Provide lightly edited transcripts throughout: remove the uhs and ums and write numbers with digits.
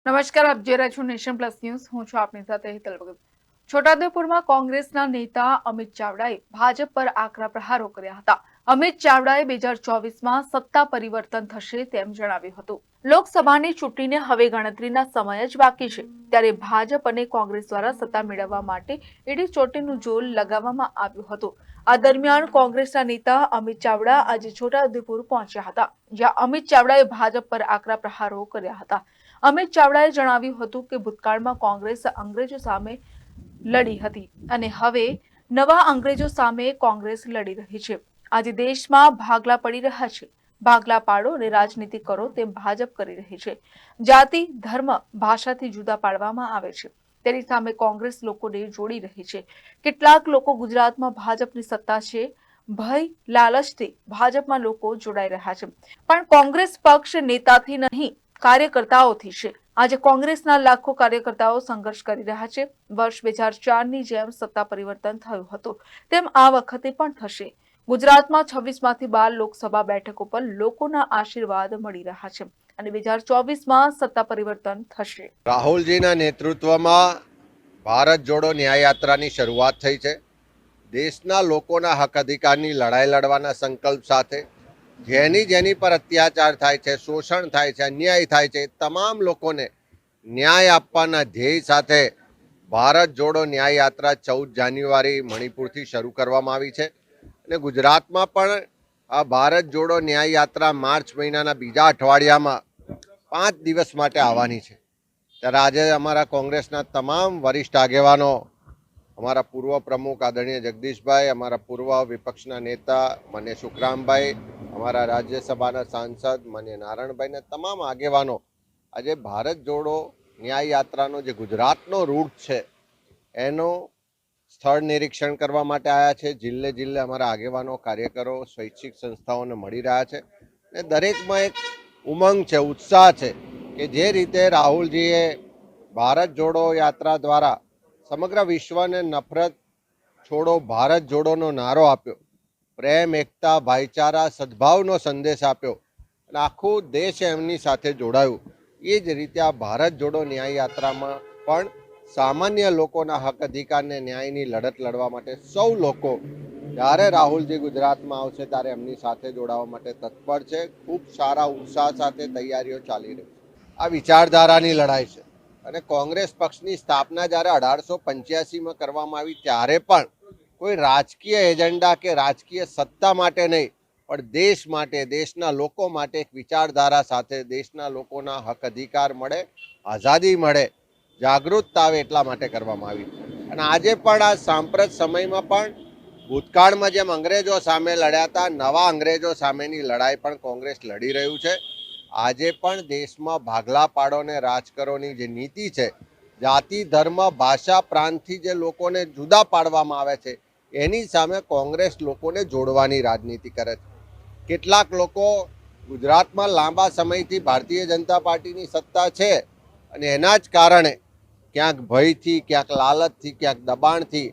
નમસ્કાર, આપ જોઈ રહ્યા છો નેશન પ્લસ ન્યૂઝ. હું છું આપની સાથે હેતલ ભગત. છોટાઉદેપુરમાં કોંગ્રેસના નેતા અમિત ચાવડાએ ભાજપ પર આકરા પ્રહારો કર્યા હતા. અમિત ચાવડાએ 2024માં સત્તા પરિવર્તન થશે તેમ જણાવ્યું હતું. લોકસભાની ચૂંટણીને હવે ગણતરીના સમય જ બાકી છે, ત્યારે ભાજપ અને કોંગ્રેસ દ્વારા સત્તા મેળવવા માટે એડી ચોટીનું જોર લગાવવામાં આવ્યું હતું. આ દરમિયાન કોંગ્રેસના નેતા અમિત ચાવડા આજે છોટાઉદેપુર પહોંચ્યા હતા, જ્યાં અમિત ચાવડાએ ભાજપ પર આકરા પ્રહારો કર્યા હતા. અમિત ચાવડાએ જણાવ્યું હતું કે ભૂતકાળમાં કોંગ્રેસ અંગ્રેજો સામે લડી હતી અને હવે નવા અંગ્રેજો સામે કોંગ્રેસ લડી રહી છે. આજે દેશમાં ભાગલા પડી રહ્યા છે. ભાગલા પાડો અને રાજનીતિ કરો તેમ ભાજપ કરી રહી છે. જાતિ, ધર્મ, ભાષાથી જુદા પાડવામાં આવે છે. તેની સામે કોંગ્રેસ લોકોને જોડી રહી છે. કેટલાક લોકો ગુજરાતમાં ભાજપની સત્તા છે ભય લાલચથી ભાજપમાં લોકો જોડાઈ રહ્યા છે, પણ કોંગ્રેસ પક્ષ નેતાથી નહીં કાર્યકર્તાઓથી છે. આજે કોંગ્રેસના લાખો કાર્યકર્તાઓ સંઘર્ષ કરી રહ્યા છે. વર્ષ 2004ની જેમ સત્તા પરિવર્તન થયું હતું તેમ આ વખતે પણ થશે. ગુજરાતમાં 26માંથી 12 લોકસભા બેઠકો પર લોકોના આશીર્વાદ મળી રહ્યા છે અને 2024માં સત્તા પરિવર્તન થશે. રાહુલજીના નેતૃત્વમાં ભારત જોડો ન્યાય યાત્રાની શરૂઆત થઈ છે. દેશના લોકોના હક અધિકારની લડાઈ લડવાના સંકલ્પ સાથે જેની પર અત્યાચાર થાય છે, શોષણ થાય છે, અન્યાય થાય છે, તમામ લોકોને ન્યાય આપવાના ધ્યેય સાથે ભારત જોડો ન્યાય યાત્રા 14 જાન્યુઆરી મણિપુરથી શરૂ કરવામાં આવી છે અને ગુજરાતમાં પણ આ ભારત જોડો ન્યાય યાત્રા માર્ચ મહિનાના બીજા અઠવાડિયામાં 5 દિવસ માટે આવવાની છે. ત્યારે આજે અમારા કોંગ્રેસના તમામ વરિષ્ઠ આગેવાનો, અમારા પૂર્વ પ્રમુખ આદરણીય જગદીશભાઈ, અમારા પૂર્વ વિપક્ષના નેતા માન્ય સુખરામભાઈ, અમારા રાજ્યસભાના સાંસદ માન્ય નારાયણભાઈને તમામ આગેવાનો આજે ભારત જોડો ન્યાય યાત્રાનો જે ગુજરાતનો રૂટ છે એનો સ્થળ નિરીક્ષણ કરવા માટે આવ્યા છે. જિલ્લે જિલ્લે અમારા આગેવાનો, કાર્યકરો, સ્વૈચ્છિક સંસ્થાઓને મળી રહ્યા છે અને દરેકમાં એક ઉમંગ છે, ઉત્સાહ છે કે જે રીતે રાહુલજીએ ભારત જોડો યાત્રા દ્વારા સમગ્ર વિશ્વને નફરત છોડો ભારત જોડોનો નારો આપ્યો, પ્રેમ, એકતા, ભાઈચારા, સદભાવનો સંદેશ આપ્યો અને આખું દેશ એમની સાથે જોડાયું. એ જ રીતે આ ભારત જોડો ન્યાય યાત્રામાં પણ સામાન્ય લોકોના હક અધિકારને ન્યાયની લડત લડવા માટે સૌ લોકો જ્યારે રાહુલજી ગુજરાતમાં આવશે ત્યારે એમની સાથે જોડાવા માટે તત્પર છે. ખૂબ સારા ઉત્સાહ સાથે તૈયારીઓ ચાલી રહી છે. આ વિચારધારાની લડાઈ છે અને કોંગ્રેસ પક્ષની સ્થાપના જ્યારે 1885માં કરવામાં આવી ત્યારે પણ કોઈ રાજકીય એજન્ડા કે રાજકીય સત્તા માટે નહીં, પણ દેશ માટે, દેશના લોકો માટે એક વિચારધારા સાથે દેશના લોકોના હક અધિકાર મળે, આઝાદી મળે, જાગૃતતા આવે એટલા માટે કરવામાં આવી. અને આજે પણ આ સાંપ્રત સમયમાં પણ ભૂતકાળમાં જેમ અંગ્રેજો સામે લડ્યા હતા, નવા અંગ્રેજો સામેની લડાઈ પણ કોંગ્રેસ લડી રહ્યું છે. આજે પણ દેશમાં ભાગલા પાડોને રાજ કરોની જે નીતિ છે, જાતિ, ધર્મ, ભાષા, પ્રાંતથી જે લોકોને જુદા પાડવામાં આવે છે એની સામે કોંગ્રેસ લોકોને જોડવાની રાજનીતિ કરે છે. કેટલાક લોકો ગુજરાતમાં લાંબા સમયથી ભારતીય જનતા પાર્ટીની સત્તા છે અને એના જ કારણે ક્યાંક ભયથી, ક્યાંક લાલચથી, ક્યાંક દબાણથી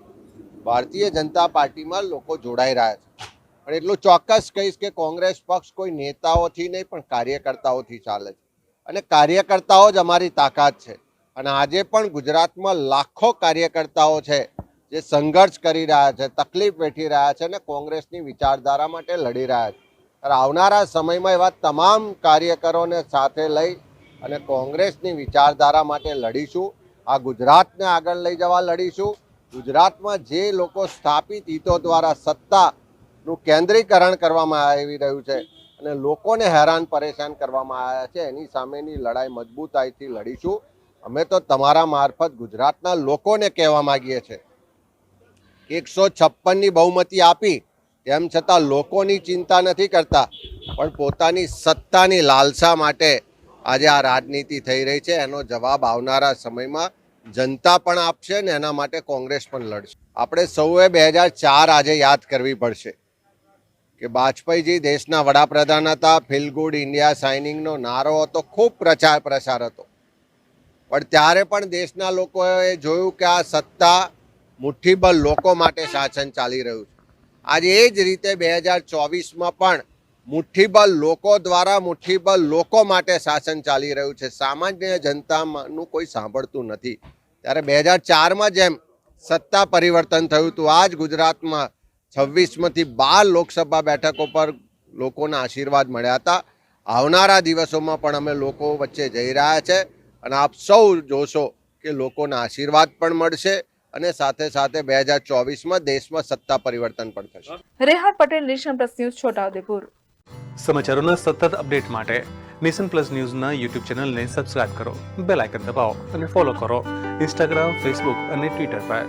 ભારતીય જનતા પાર્ટીમાં લોકો જોડાઈ રહ્યા છે. પણ એટલું ચોક્કસ કહીશ કે કોંગ્રેસ પક્ષ કોઈ નેતાઓથી નહીં પણ કાર્યકર્તાઓથી ચાલે છે અને કાર્યકર્તાઓ જ અમારી તાકાત છે. અને આજે પણ ગુજરાતમાં લાખો કાર્યકર્તાઓ છે જે સંઘર્ષ કરી રહ્યા છે, તકલીફ વેઠી રહ્યા છે અને કોંગ્રેસની વિચારધારા માટે લડી રહ્યા છે. આવનારા સમયમાં એવા તમામ કાર્યકરોને સાથે લઈ અને કોંગ્રેસની વિચારધારા માટે લડીશું. આ ગુજરાતને આગળ લઈ જવા લડીશું. ગુજરાતમાં જે લોકો સ્થાપિત હિતો દ્વારા સત્તાનું કેન્દ્રીકરણ કરવામાં આવી રહ્યું છે અને લોકોને હેરાન પરેશાન કરવામાં આવ્યા છે એની સામેની લડાઈ મજબૂતાઈથી લડીશું. અમે તો તમારા મારફત ગુજરાતના લોકોને કહેવા માંગીએ છીએ 156ની બહુમતી આપી તેમ છતાં લોકોની ચિંતા નથી કરતા, પણ પોતાની સત્તાની લાલસા માટે આજે આ રાજનીતિ થઈ રહી છે. એનો જવાબ આવનારા સમયમાં જનતા પણ આપશે ને એના માટે કોંગ્રેસ પણ લડશે. આપણે સૌએ 2004 આજે યાદ કરવી પડશે કે વાજપેયીજી દેશના વડાપ્રધાન હતા. ફીલ ગુડ ઇન્ડિયા સાઇનિંગનો નારો હતો, ખૂબ પ્રચાર હતો, પણ ત્યારે પણ દેશના લોકોએ જોયું કે આ સત્તા મુઠ્ઠીબંધ લોકો માટે શાસન ચાલી રહ્યું છે. આજે એ જ રીતે 2024માં પણ મુઠ્ઠીબળ લોકો દ્વારા મુઠ્ઠીબળ લોકો માટે શાસન ચાલી રહ્યું છે. સામાન્ય જનતાનું કોઈ સાંભળતું નથી. ત્યારે 2004માં જેમ સત્તા પરિવર્તન થયું હતું, આજ ગુજરાતમાં 26માંથી 12 લોકસભા બેઠકો પર લોકોના આશીર્વાદ મળ્યા હતા. આવનારા દિવસોમાં પણ અમે લોકો વચ્ચે જઈ રહ્યા છે અને આપ સૌ જોશો કે લોકોના આશીર્વાદ પણ મળશે અને સાથે સાથે 2024માં દેશમાં સત્તા પરિવર્તન પણ થશે. Rehan Patel, nation plus news, Chhota Udaipur. સમાચારોના સતત અપડેટ માટે નેશન પ્લસ ન્યૂઝના યુટ્યુબ ચેનલને સબસ્ક્રાઇબ કરો, બેલ આઇકન દબાવો અને ફોલો કરો ઇન્સ્ટાગ્રામ, ફેસબુક અને ટ્વિટર પર.